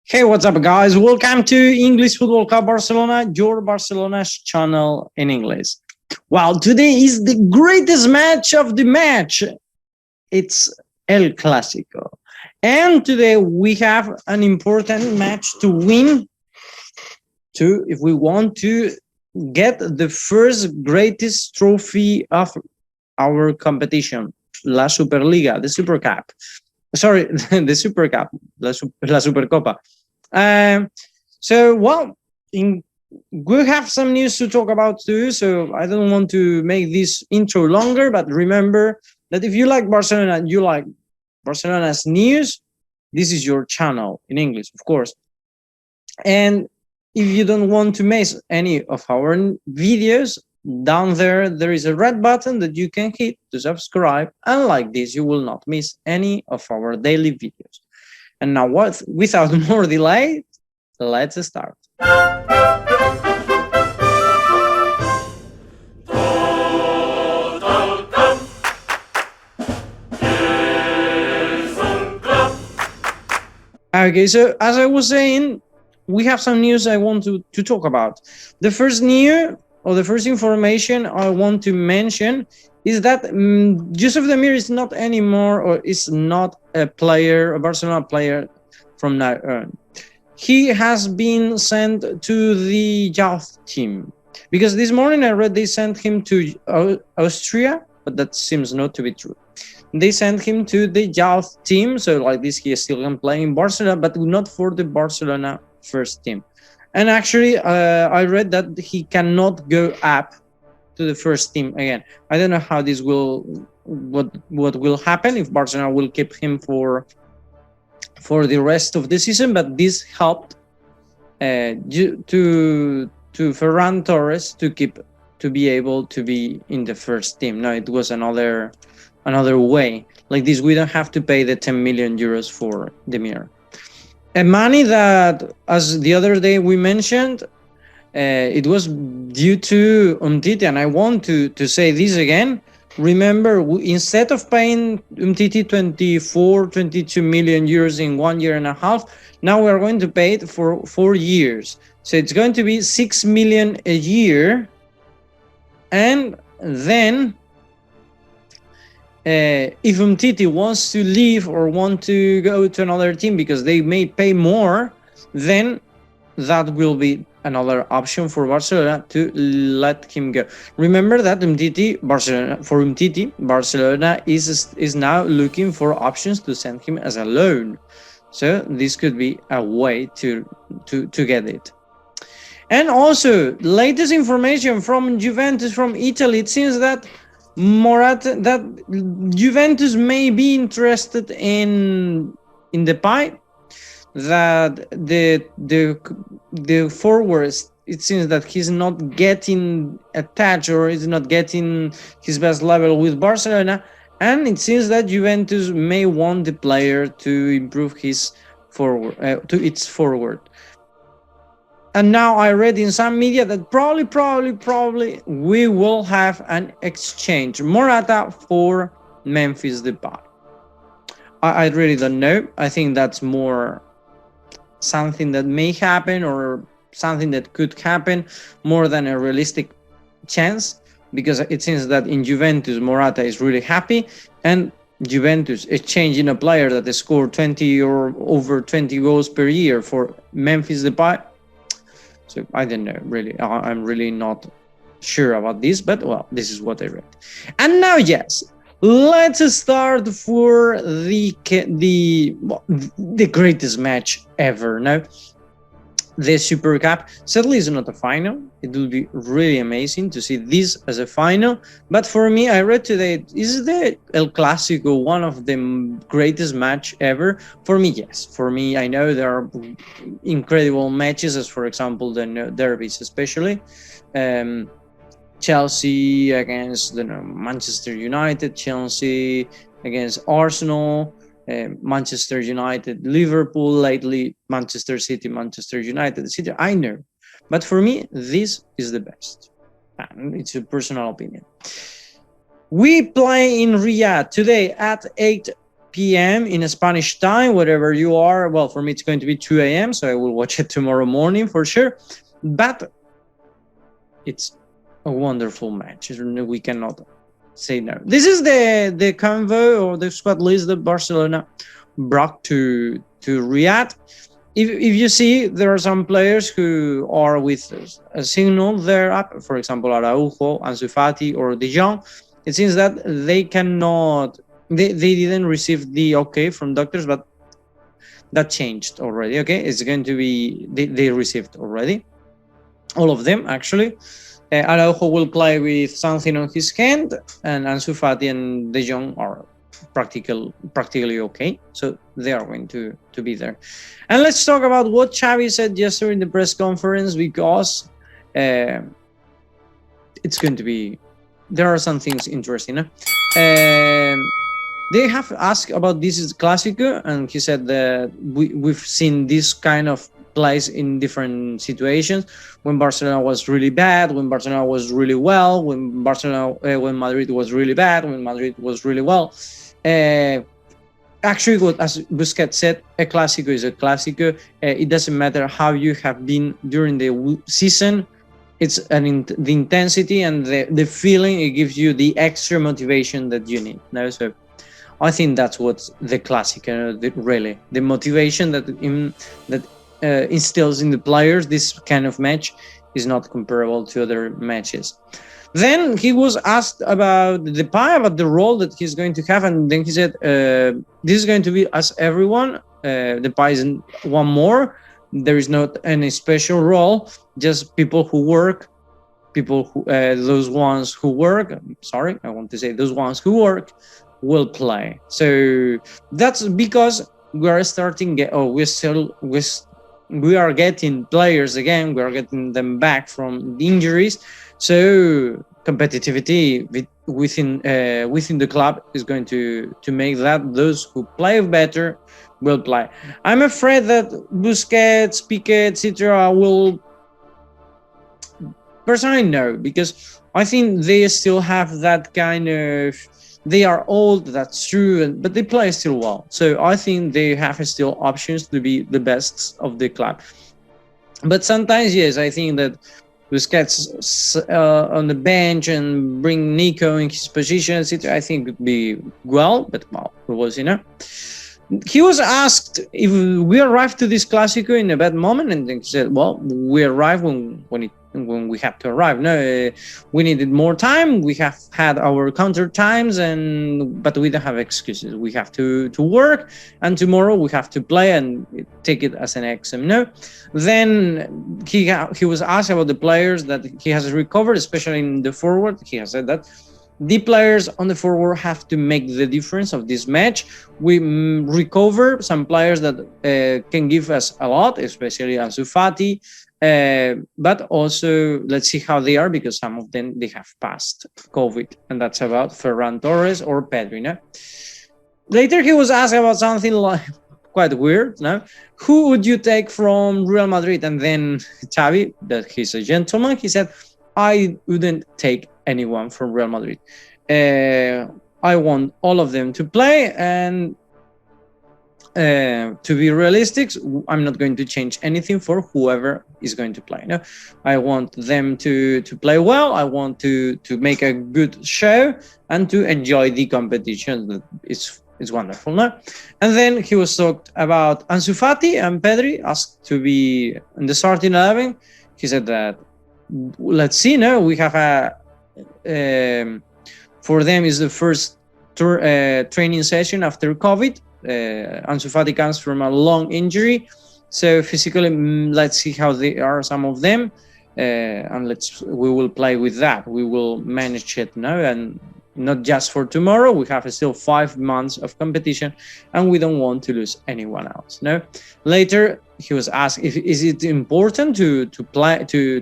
Hey, what's up, guys? Welcome to English Football Club Barcelona, your Barcelona's channel in English. Well, today is the greatest match of the match. It's El Clásico. And today we have an important match to win if we want to get the first greatest trophy of our competition, La Superliga, the Supercup. Sorry, the Supercup, La Supercopa. We have some news to talk about too, so I don't want to make this intro longer, but remember that if you like Barcelona, you like Barcelona's news, this is your channel in English, of course. And if you don't want to miss any of our videos, down there is a red button that you can hit to subscribe, and like this you will not miss any of our daily videos. And now, without more delay, let's start. Okay, so as I was saying, we have some news I want to talk about. The first news, or the first information I want to mention, is that Yusuf Demir is not anymore, or is not a Barcelona player from now on. He has been sent to the youth team, because this morning I read they sent him to Austria, but that seems not to be true. They sent him to the youth team, so like this he is still can play in Barcelona, but not for the Barcelona first team. And actually, I read that he cannot go up to the first team again. I don't know how this what will happen, if Barcelona will keep him for the rest of the season, but this helped to Ferran Torres to be able to be in the first team. No, it was another way. Like this, we don't have to pay the 10 million euros for Demir. And money that, as the other day we mentioned, it was due to Umtiti, and I want to say this again. Remember, instead of paying Umtiti 22 million euros in 1 year and a half, now we're going to pay it for 4 years. So it's going to be 6 million a year. And then if Umtiti wants to leave or want to go to another team because they may pay more, then that will be another option for Barcelona to let him go. Remember that Barcelona is now looking for options to send him as a loan. So this could be a way to get it. And also, latest information from Juventus from Italy, it seems that Juventus may be interested in Depay. That the forward, it seems that he's not getting attached, or is not getting his best level with Barcelona, and it seems that Juventus may want the player to improve his forward. And now I read in some media that probably we will have an exchange, Morata for Memphis Depay. I really don't know. I think that's more something that may happen, or something that could happen, more than a realistic chance, because it seems that in Juventus Morata is really happy, and Juventus exchanging a player that scored 20 or over 20 goals per year for Memphis Depay. So I don't know, really. I'm really not sure about this, but well, this is what I read. And now, yes, let's start for the greatest match ever. Now, the Supercup. Sadly, it's not a final. It will be really amazing to see this as a final. But for me, I read today, is the El Clásico one of the greatest match ever? For me, yes. For me, I know there are incredible matches, as for example the derbies, especially. Chelsea against Manchester United, Chelsea against Arsenal, Manchester United, Liverpool, lately Manchester City, Manchester United, City. I know, but for me, this is the best. And it's a personal opinion. We play in Riyadh today at 8 p.m. in a Spanish time, wherever you are. Well, for me, it's going to be 2 a.m., so I will watch it tomorrow morning for sure. But it's a wonderful match. We cannot say no. This is the convo or the squad list that Barcelona brought to Riyadh. If you see, there are some players who are with a signal there up, for example, Araújo, Ansu Fati, or Jong. It seems that they cannot, they didn't receive the okay from doctors, but that changed already. Okay, it's going to be, they received already, all of them actually. Araujo will play with something on his hand, and Ansu Fati and Jong are practically okay, so they are going to be there. And let's talk about what Xavi said yesterday in the press conference, because it's going to be, there are some things interesting. They have asked about this is Clásico, and he said that we've seen this kind of plays in different situations, when Barcelona was really bad, when Barcelona was really well, when Madrid was really bad, when Madrid was really well. Actually, what, as Busquets said, a Clásico is a Clásico. It doesn't matter how you have been during the season. It's the intensity and the feeling it gives you, the extra motivation that you need. No, so I think that's what the Clásico really, the motivation that instills in the players. This kind of match is not comparable to other matches. Then he was asked about the role that he's going to have, and then he said, this is going to be as everyone. Depay isn't one more. There is not any special role, just people who work, those ones who work, sorry, I want to say those ones who work will play. So that's because we are starting, we are getting players again, we are getting them back from injuries. So competitivity within the club is going to make that those who play better will play. I'm afraid that Busquets, Piqué, etc. will, personally no, because I think they still have that kind of, they are old, that's true, but they play still well. So I think they have still options to be the best of the club. But sometimes, yes, I think that Busquets on the bench and bring Nico in his position, etc. I think would be well, but well, it was, He was asked if we arrived to this Clásico in a bad moment, and then he said, well, we arrived when we had to arrive. No, we needed more time. We have had our counter times, but we don't have excuses. We have to work, and tomorrow we have to play and take it as an exam. No, then he was asked about the players that he has recovered, especially in the forward. He has said that the players on the forward have to make the difference of this match. We recover some players that can give us a lot, especially Ansu Fati. But also let's see how they are, because some of them, they have passed COVID, and that's about Ferran Torres or Pedri. No? Later he was asked about something like quite weird. No? Who would you take from Real Madrid? And then Xavi, that he's a gentleman, he said, I wouldn't take anyone from Real Madrid. I want all of them to play, and to be realistic, I'm not going to change anything for whoever is going to play. No, I want them to play well. I want to make a good show and to enjoy the competition. It's wonderful. No, and then he was talked about Ansu Fati and Pedri, asked to be in the starting 11. He said that let's see. No, we have for them is the first training session after COVID. Ansu Fati comes from a long injury, so physically, let's see how they are, some of them, and we will play with that. We will manage it now, and not just for tomorrow. We have still 5 months of competition, and we don't want to lose anyone else. No. Later, he was asked if is it important to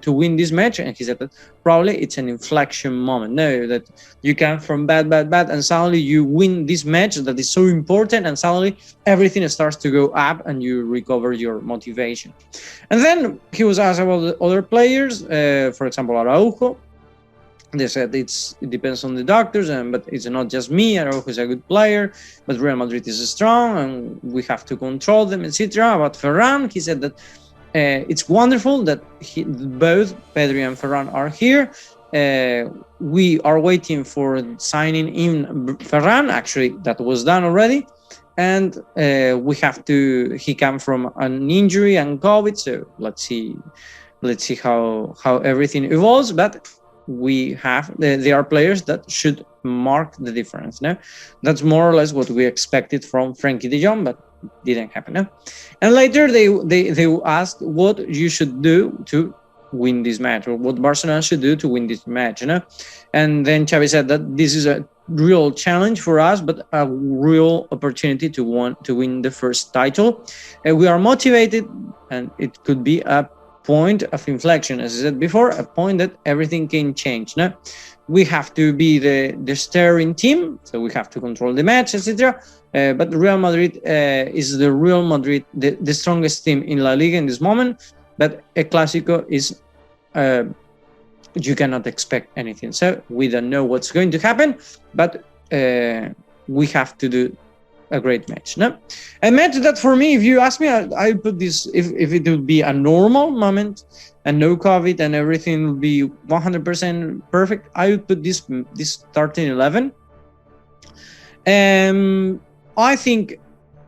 win this match, and he said that probably it's an inflection moment. No, that you come from bad, and suddenly you win this match that is so important, and suddenly everything starts to go up, and you recover your motivation. And then he was asked about the other players, for example, Araújo. They said it depends on the doctors, but it's not just me. Araújo is a good player, but Real Madrid is strong, and we have to control them, etc. About Ferran, he said that it's wonderful that both Pedri and Ferran are here. We are waiting for signing in Ferran. Actually, that was done already, and we have to. He came from an injury and COVID, so let's see how everything evolves. But there are players that should mark the difference. No, that's more or less what we expected from Frenkie de Jong, but didn't happen. No, and later they asked what you should do to win this match, or what Barcelona should do to win this match. And then Xavi said that this is a real challenge for us, but a real opportunity to win the first title. We are motivated, and it could be a point of inflection, as I said before, a point that everything can change. No, we have to be the steering team, so we have to control the match, etc. But Real Madrid is the Real Madrid, the strongest team in La Liga in this moment. But a Clásico is you cannot expect anything. So we don't know what's going to happen, but we have to do a great match. No, a match that for me, if you ask me, I put this, if it would be a normal moment and no COVID and everything would be 100% perfect, I would put this starting 11. I think,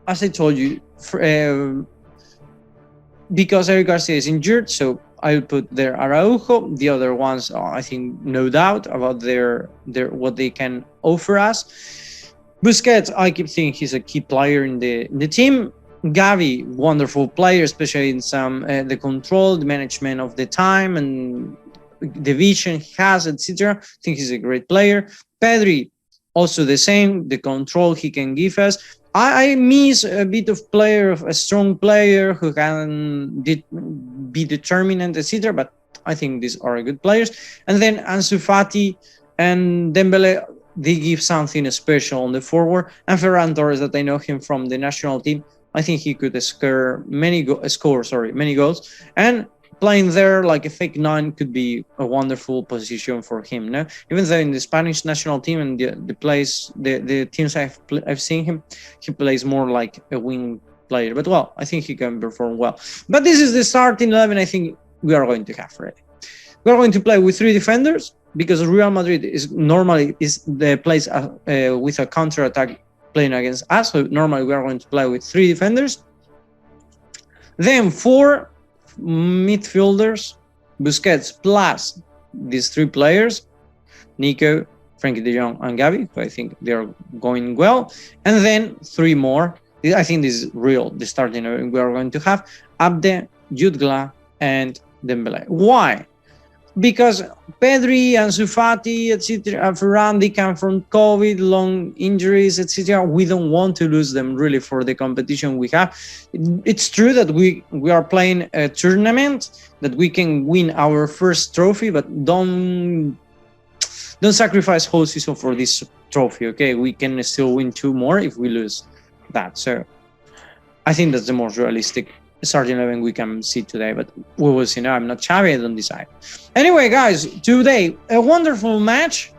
as I told you, because Eric Garcia is injured, so I would put their Araújo. The other ones, I think, no doubt about their what they can offer us. Busquets, I keep thinking he's a key player in the team. Xavi, wonderful player, especially in some the control, the management of the time and the vision he has, etc. I think he's a great player. Pedri, also the same, the control he can give us. I miss a bit of a strong player who can be determinant, etc. But I think these are good players. And then Ansu Fati and Dembele, they give something special on the forward. And Ferran Torres, that I know him from the national team, I think he could score many goals. And playing there like a fake 9 could be a wonderful position for him. No, even though in the Spanish national team and the teams I've seen him, he plays more like a wing player. But well, I think he can perform well. But this is the starting 11. I think we are going to have ready. We are going to play with 3 defenders, because Real Madrid plays with a counter attack playing against us. So normally we are going to play with 3 defenders. Then 4 midfielders, Busquets plus these 3 players, Nico, Frenkie de Jong, and Xavi, who I think they are going well. And then 3 more. I think this is the starting we are going to have Abde, Jutgla, and Dembele. Why? Because Pedri, Ansu Fati, etc., Ferran, they come from COVID, long injuries, etc. We don't want to lose them really for the competition we have. It's true that we are playing a tournament, that we can win our first trophy, but don't sacrifice whole season for this trophy. Okay, we can still win 2 more if we lose that. So I think that's the most realistic starting 11 we can see today, but we will see. Now I'm not Xavi, I don't decide. Anyway, guys, today a wonderful match,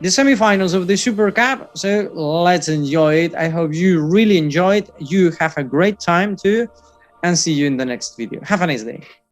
the semifinals of the Super Cup. So let's enjoy it. I hope you really enjoy it. You have a great time too, and see you in the next video. Have a nice day.